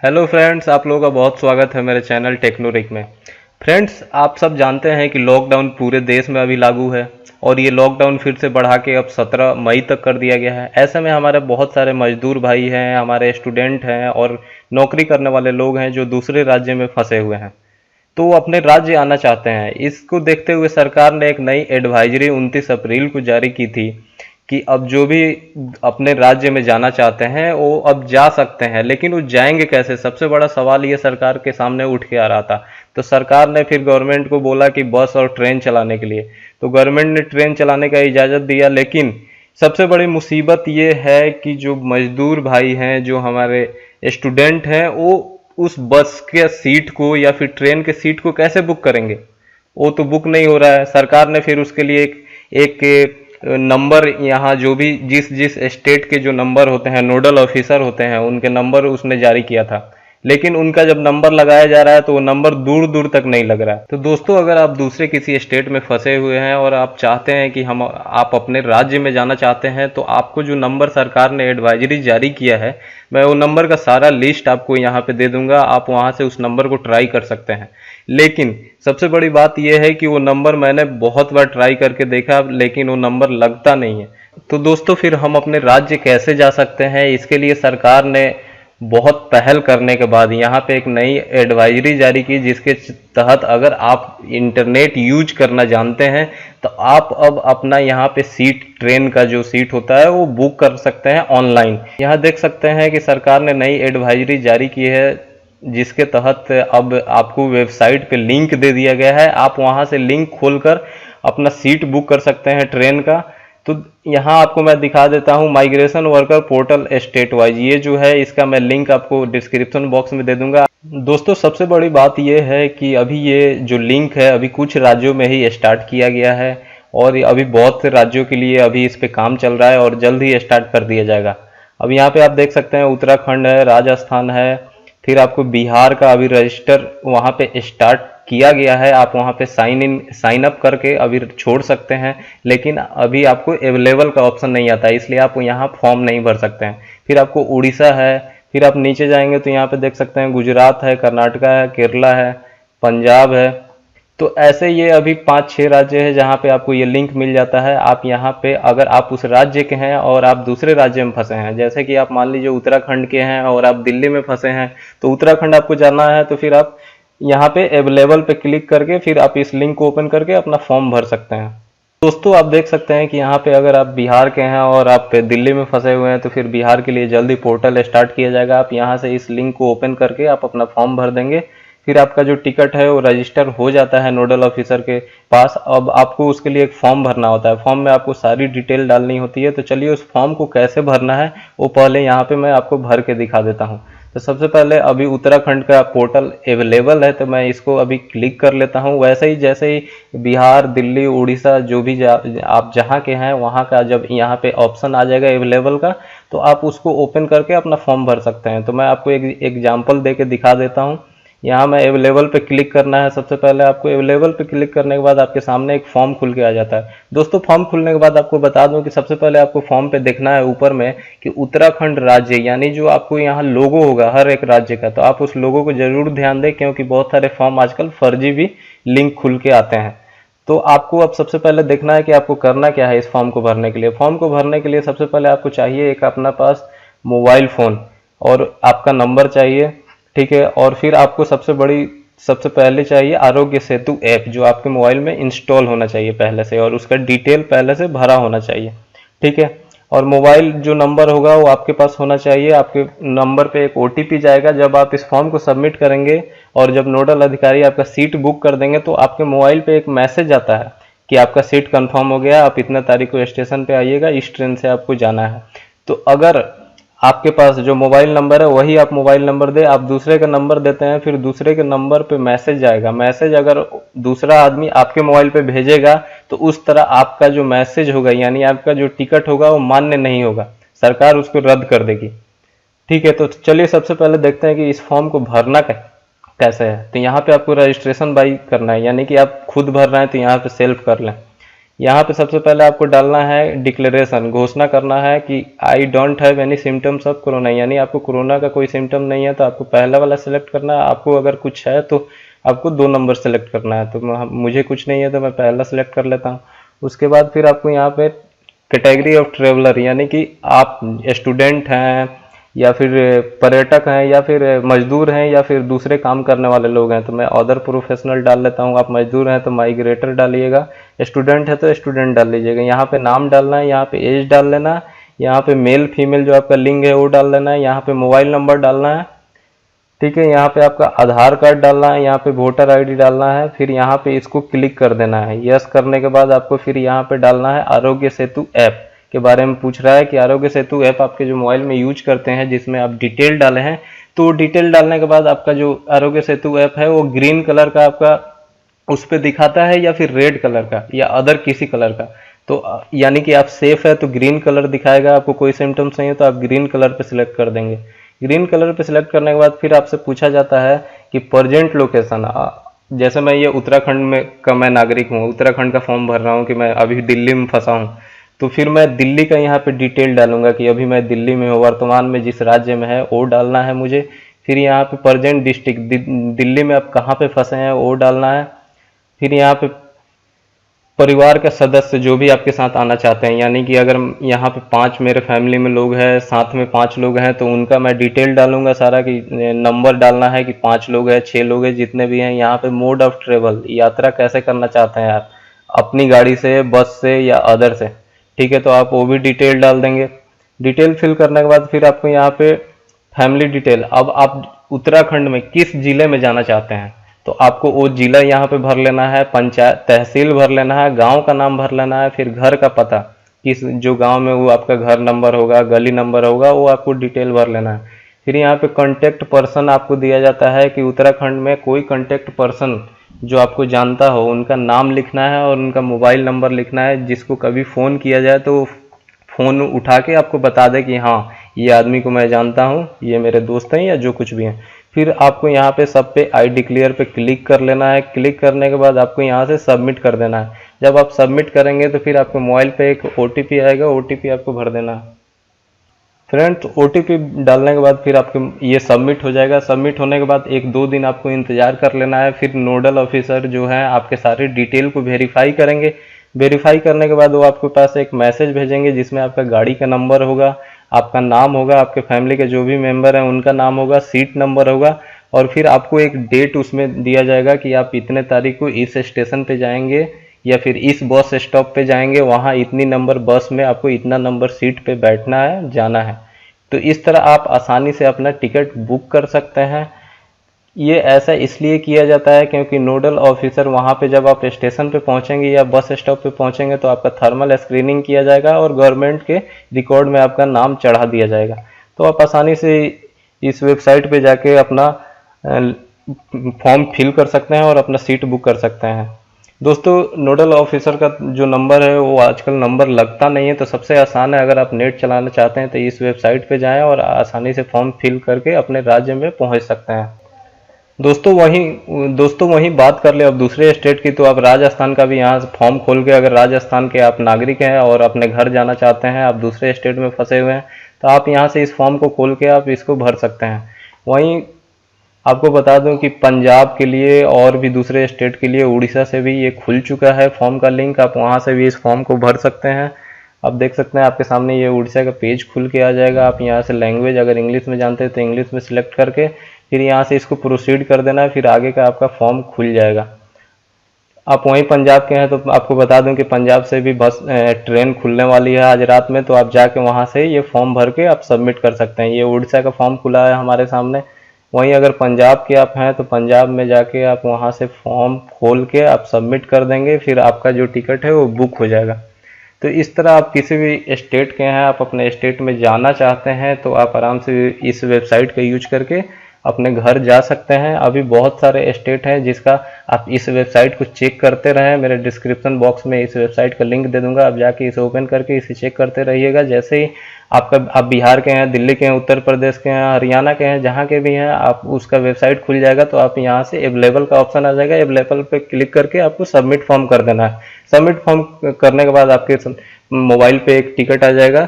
Hello friends, आप लोगों का बहुत स्वागत है मेरे चैनल टेक्नोरिक में। फ्रेंड्स, आप सब जानते हैं कि लॉकडाउन पूरे देश में अभी लागू है और ये लॉकडाउन फिर से बढ़ा के अब 17 मई तक कर दिया गया है। ऐसे में हमारे बहुत सारे मजदूर भाई हैं, हमारे स्टूडेंट हैं और नौकरी करने वाले लोग हैं जो दूसरे राज्य में फंसे हुए हैं, तो वो अपने राज्य आना चाहते हैं। इसको देखते हुए सरकार ने एक नई एडवाइजरी 29 अप्रैल को जारी की थी कि अब जो भी अपने राज्य में जाना चाहते हैं वो अब जा सकते हैं, लेकिन वो जाएंगे कैसे? सबसे बड़ा सवाल ये सरकार के सामने उठ के आ रहा था। तो सरकार ने फिर गवर्नमेंट को बोला कि बस और ट्रेन चलाने के लिए, तो गवर्नमेंट ने ट्रेन चलाने का इजाज़त दिया। लेकिन सबसे बड़ी मुसीबत ये है कि जो मजदूर भाई हैं, जो हमारे स्टूडेंट हैं, वो उस बस के सीट को या फिर ट्रेन के सीट को कैसे बुक करेंगे? वो तो बुक नहीं हो रहा है। सरकार ने फिर उसके लिए एक नंबर, यहाँ जो भी जिस जिस स्टेट के जो नंबर होते हैं, नोडल ऑफिसर होते हैं, उनके नंबर उसने जारी किया था। लेकिन उनका जब नंबर लगाया जा रहा है तो वो नंबर दूर दूर तक नहीं लग रहा है। तो दोस्तों, अगर आप दूसरे किसी स्टेट में फंसे हुए हैं और आप चाहते हैं कि हम आप अपने राज्य में जाना चाहते हैं, तो आपको जो नंबर सरकार ने एडवाइजरी जारी किया है, मैं वो नंबर का सारा लिस्ट आपको यहाँ पे दे दूंगा। आप वहाँ से उस नंबर को ट्राई कर सकते हैं। लेकिन सबसे बड़ी बात यह है कि वो नंबर मैंने बहुत बार ट्राई करके देखा, लेकिन वो नंबर लगता नहीं है। तो दोस्तों, फिर हम अपने राज्य कैसे जा सकते हैं? इसके लिए सरकार ने बहुत पहल करने के बाद यहाँ पे एक नई एडवाइजरी जारी की, जिसके तहत अगर आप इंटरनेट यूज करना जानते हैं तो आप अब अपना यहाँ पे सीट, ट्रेन का जो सीट होता है वो बुक कर सकते हैं ऑनलाइन। यहाँ देख सकते हैं कि सरकार ने नई एडवाइजरी जारी की है, जिसके तहत अब आपको वेबसाइट पे लिंक दे दिया गया है। आप वहां से लिंक खोलकर अपना सीट बुक कर सकते हैं ट्रेन का। तो यहाँ आपको मैं दिखा देता हूँ, migration worker portal state wise, ये जो है इसका मैं लिंक आपको डिस्क्रिप्शन बॉक्स में दे दूंगा। दोस्तों, सबसे बड़ी बात ये है कि अभी ये जो लिंक है अभी कुछ राज्यों में ही स्टार्ट किया गया है और अभी बहुत से राज्यों के लिए अभी इस पे काम चल रहा है और जल्द ही स्टार्ट कर दिया जाएगा। अब यहाँ पे आप देख सकते हैं उत्तराखंड है, राजस्थान है, फिर आपको बिहार का अभी रजिस्टर वहाँ पे स्टार्ट किया गया है। आप वहाँ पे साइन अप करके अभी छोड़ सकते हैं, लेकिन अभी आपको अवेलेबल का ऑप्शन नहीं आता है, इसलिए आप यहाँ फॉर्म नहीं भर सकते हैं। फिर आपको उड़ीसा है, फिर आप नीचे जाएंगे तो यहाँ पे देख सकते हैं गुजरात है, कर्नाटका है, केरला है, पंजाब है। तो ऐसे ये अभी 5-6 राज्य है जहाँ पे आपको ये लिंक मिल जाता है। आप यहाँ पे अगर आप उस राज्य के हैं और आप दूसरे राज्य में फंसे हैं, जैसे कि आप मान लीजिए उत्तराखंड के हैं और आप दिल्ली में फंसे हैं, तो उत्तराखंड आपको जाना है तो फिर आप यहाँ पे अवेलेबल पे क्लिक करके फिर आप इस लिंक को ओपन करके अपना फॉर्म भर सकते हैं। दोस्तों, आप देख सकते हैं कि यहाँ पे अगर आप बिहार के हैं और आप दिल्ली में फंसे हुए हैं तो फिर बिहार के लिए जल्दी पोर्टल स्टार्ट किया जाएगा। आप यहाँ से इस लिंक को ओपन करके आप अपना फॉर्म भर देंगे, फिर आपका जो टिकट है वो रजिस्टर हो जाता है नोडल ऑफिसर के पास। अब आपको उसके लिए एक फॉर्म भरना होता है, फॉर्म में आपको सारी डिटेल डालनी होती है। तो चलिए उस फॉर्म को कैसे भरना है वो पहले यहाँ पे मैं आपको भर के दिखा देता हूँ। तो सबसे पहले अभी उत्तराखंड का पोर्टल अवेलेबल है तो मैं इसको अभी क्लिक कर लेता हूँ। वैसे ही जैसे ही बिहार, दिल्ली, उड़ीसा जो भी आप जहाँ के हैं वहाँ का जब यहाँ पे ऑप्शन आ जाएगा अवेलेबल का, तो आप उसको ओपन करके अपना फॉर्म भर सकते हैं। तो मैं आपको एक एग्जाम्पल दे के दिखा देता हूँ। यहाँ मैं अवेलेबल पे क्लिक करना है। सबसे पहले आपको अवेलेबल पे क्लिक करने के बाद आपके सामने एक फॉर्म खुल के आ जाता है। दोस्तों, फॉर्म खुलने के बाद आपको बता दूं कि सबसे पहले आपको फॉर्म पे देखना है ऊपर में कि उत्तराखंड राज्य, यानी जो आपको यहाँ लोगो होगा हर एक राज्य का, तो आप उस लोगो को जरूर ध्यान दें, क्योंकि बहुत सारे फॉर्म आजकल फर्जी भी लिंक खुल के आते हैं। तो आपको अब सबसे पहले देखना है कि आपको करना क्या है इस फॉर्म को भरने के लिए। फॉर्म को भरने के लिए सबसे पहले आपको चाहिए एक अपना पास मोबाइल फोन और आपका नंबर चाहिए, ठीक है। और फिर आपको सबसे पहले चाहिए आरोग्य सेतु ऐप, जो आपके मोबाइल में इंस्टॉल होना चाहिए पहले से और उसका डिटेल पहले से भरा होना चाहिए, ठीक है। और मोबाइल जो नंबर होगा वो आपके पास होना चाहिए। आपके नंबर पे एक ओटीपी जाएगा जब आप इस फॉर्म को सबमिट करेंगे, और जब नोडल अधिकारी आपका सीट बुक कर देंगे तो आपके मोबाइल पे एक मैसेज आता है कि आपका सीट कंफर्म हो गया, आप इतना तारीख को स्टेशन पे आइएगा, इस ट्रेन से आपको जाना है। तो अगर आपके पास जो मोबाइल नंबर है वही आप मोबाइल नंबर दे, आप दूसरे का नंबर देते हैं, फिर दूसरे के नंबर पे मैसेज आएगा। मैसेज अगर दूसरा आदमी आपके मोबाइल पे भेजेगा तो उस तरह आपका जो मैसेज होगा, यानी आपका जो टिकट होगा वो मान्य नहीं होगा, सरकार उसको रद्द कर देगी, ठीक है। तो चलिए सबसे पहले देखते हैं कि इस फॉर्म को भरना कैसे है। तो यहाँ पे आपको रजिस्ट्रेशन बाई करना है, यानी कि आप खुद भर रहे हैं तो यहाँ पे सेल्फ कर लें। यहाँ पे सबसे पहले आपको डालना है डिक्लेरेशन, घोषणा करना है कि I don't have any symptoms of corona, यानी आपको कोरोना का कोई सिम्टम नहीं है तो आपको पहला वाला सेलेक्ट करना है। आपको अगर कुछ है तो आपको 2 नंबर सेलेक्ट करना है। तो मुझे कुछ नहीं है तो मैं पहला सेलेक्ट कर लेता हूँ। उसके बाद फिर आपको यहाँ पे कैटेगरी ऑफ ट्रेवलर, यानी कि आप स्टूडेंट हैं या फिर पर्यटक हैं या फिर मजदूर हैं या फिर दूसरे काम करने वाले लोग हैं, तो मैं अदर प्रोफेशनल डाल लेता हूँ। आप मजदूर हैं तो माइग्रेटर डालिएगा, स्टूडेंट है तो स्टूडेंट डाल लीजिएगा। यहाँ पे नाम डालना है, यहाँ पे एज डाल लेना है, यहाँ पे मेल फीमेल जो आपका लिंग है वो डाल लेना है, यहाँ पे मोबाइल नंबर डालना है, ठीक है। यहाँ पे आपका आधार कार्ड डालना है, यहाँ पे वोटर आईडी डालना है, फिर यहाँ पे इसको क्लिक कर देना है। यस करने के बाद आपको फिर यहाँ पे डालना है आरोग्य सेतु ऐप के बारे में पूछ रहा है कि आरोग्य सेतु ऐप आपके जो मोबाइल में यूज करते हैं जिसमें आप डिटेल डाले हैं, तो डिटेल डालने के बाद आपका जो आरोग्य सेतु ऐप है वो ग्रीन कलर का आपका उस पर दिखाता है या फिर रेड कलर का या अदर किसी कलर का। तो यानी कि आप सेफ है तो ग्रीन कलर दिखाएगा, आपको कोई सिम्टम्स नहीं है तो आप ग्रीन कलर पे सिलेक्ट कर देंगे। ग्रीन कलर पे सिलेक्ट करने के बाद फिर आपसे पूछा जाता है कि प्रेजेंट लोकेशन, जैसे मैं ये उत्तराखंड में का मैं नागरिक हूँ, उत्तराखंड का फॉर्म भर रहा हूँ कि मैं अभी दिल्ली में फंसा हूँ, तो फिर मैं दिल्ली का यहाँ पे डिटेल डालूंगा कि अभी मैं दिल्ली में हूँ, वर्तमान में जिस राज्य में है वो डालना है मुझे। फिर यहाँ पे प्रेजेंट डिस्ट्रिक्ट, दिल्ली में आप कहाँ पे फंसे हैं वो डालना है। फिर यहाँ पे परिवार का सदस्य जो भी आपके साथ आना चाहते हैं, यानी कि अगर यहाँ पे 5 मेरे फैमिली में लोग हैं, साथ में 5 लोग हैं, तो उनका मैं डिटेल डालूंगा सारा कि नंबर डालना है कि 5 लोग हैं 6 लोग हैं जितने भी हैं। यहाँ पे मोड ऑफ ट्रेवल, यात्रा कैसे करना चाहते हैं आप, अपनी गाड़ी से, बस से या अदर से, ठीक है, तो आप वो भी डिटेल डाल देंगे। डिटेल फिल करने के बाद फिर आपको यहाँ पे फैमिली डिटेल, अब आप उत्तराखंड में किस जिले में जाना चाहते हैं तो आपको वो जिला यहाँ पे भर लेना है, पंचायत तहसील भर लेना है, गांव का नाम भर लेना है, फिर घर का पता, किस जो गांव में वो आपका घर नंबर होगा, गली नंबर होगा, वो आपको डिटेल भर लेना है। फिर यहाँ पे कांटेक्ट पर्सन आपको दिया जाता है कि उत्तराखंड में कोई कांटेक्ट पर्सन जो आपको जानता हो उनका नाम लिखना है और उनका मोबाइल नंबर लिखना है, जिसको कभी फ़ोन किया जाए तो फ़ोन उठा के आपको बता दे कि हाँ ये आदमी को मैं जानता हूँ, ये मेरे दोस्त हैं या जो कुछ भी हैं। फिर आपको यहाँ पे सब पे आई डिक्लेयर पे क्लिक कर लेना है। क्लिक करने के बाद आपको यहाँ से सबमिट कर देना है। जब आप सबमिट करेंगे तो फिर आपके मोबाइल पे एक OTP आएगा, OTP आपको भर देना है। फ्रेंड्स OTP डालने के बाद फिर आपके ये सबमिट हो जाएगा। सबमिट होने के बाद 1-2 दिन आपको इंतज़ार कर लेना है। फिर नोडल ऑफिसर जो है आपके सारे डिटेल को वेरीफाई करेंगे। वेरीफाई करने के बाद वो आपके पास एक मैसेज भेजेंगे जिसमें आपका गाड़ी का नंबर होगा, आपका नाम होगा, आपके फैमिली के जो भी मेंबर हैं उनका नाम होगा, सीट नंबर होगा, और फिर आपको एक डेट उसमें दिया जाएगा कि आप इतने तारीख को इस स्टेशन पे जाएंगे या फिर इस बस स्टॉप पे जाएंगे, वहाँ इतनी नंबर बस में आपको इतना नंबर सीट पे बैठना है, जाना है। तो इस तरह आप आसानी से अपना टिकट बुक कर सकते हैं। ये ऐसा इसलिए किया जाता है क्योंकि नोडल ऑफिसर वहाँ पे जब आप स्टेशन पे पहुँचेंगे या बस स्टॉप पे पहुँचेंगे तो आपका थर्मल स्क्रीनिंग किया जाएगा और गवर्नमेंट के रिकॉर्ड में आपका नाम चढ़ा दिया जाएगा। तो आप आसानी से इस वेबसाइट पे जाके अपना फॉर्म फिल कर सकते हैं और अपना सीट बुक कर सकते हैं। दोस्तों नोडल ऑफिसर का जो नंबर है वो आजकल नंबर लगता नहीं है, तो सबसे आसान है, अगर आप नेट चलाना चाहते हैं तो इस वेबसाइट पे जाएं और आसानी से फॉर्म फिल करके अपने राज्य में पहुंच सकते हैं। दोस्तों वहीं बात कर ले अब दूसरे स्टेट की, तो आप राजस्थान का भी यहाँ फॉर्म खोल के, अगर राजस्थान के आप नागरिक हैं और अपने घर जाना चाहते हैं, आप दूसरे स्टेट में फंसे हुए हैं, तो आप यहाँ से इस फॉर्म को खोल के आप इसको भर सकते हैं। वहीं आपको बता दूं कि पंजाब के लिए और भी दूसरे स्टेट के लिए उड़ीसा से भी ये खुल चुका है फॉर्म का लिंक, आप वहाँ से भी इस फॉर्म को भर सकते हैं। आप देख सकते हैं आपके सामने ये उड़ीसा का पेज खुल के आ जाएगा। आप यहाँ से लैंग्वेज अगर इंग्लिश में जानते हैं तो इंग्लिश में सिलेक्ट करके फिर यहाँ से इसको प्रोसीड कर देना है, फिर आगे का आपका फॉर्म खुल जाएगा। आप वहीं पंजाब के हैं तो आपको बता दूं कि पंजाब से भी बस ट्रेन खुलने वाली है आज रात में, तो आप जाके वहाँ से ये फॉर्म भर के आप सबमिट कर सकते हैं। ये उड़ीसा का फॉर्म खुला है हमारे सामने। वहीं अगर पंजाब के आप हैं तो पंजाब में जाके आप वहाँ से फॉर्म खोल के आप सबमिट कर देंगे, फिर आपका जो टिकट है वो बुक हो जाएगा। तो इस तरह आप किसी भी स्टेट के हैं, आप अपने स्टेट में जाना चाहते हैं तो आप आराम से इस वेबसाइट का यूज करके अपने घर जा सकते हैं। अभी बहुत सारे स्टेट हैं जिसका आप इस वेबसाइट को चेक करते रहें। मेरे डिस्क्रिप्शन बॉक्स में इस वेबसाइट का लिंक दे दूंगा, आप जाके इसे ओपन करके इसे चेक करते रहिएगा। जैसे ही आप बिहार के हैं, दिल्ली के हैं, उत्तर प्रदेश के हैं, हरियाणा के हैं, जहाँ के भी हैं, आप उसका वेबसाइट खुल जाएगा तो आप यहाँ से अवेलेबल का ऑप्शन आ जाएगा। अवेलेबल पे क्लिक करके आपको सबमिट फॉर्म कर देना है। सबमिट फॉर्म करने के बाद आपके मोबाइल पे एक टिकट आ जाएगा।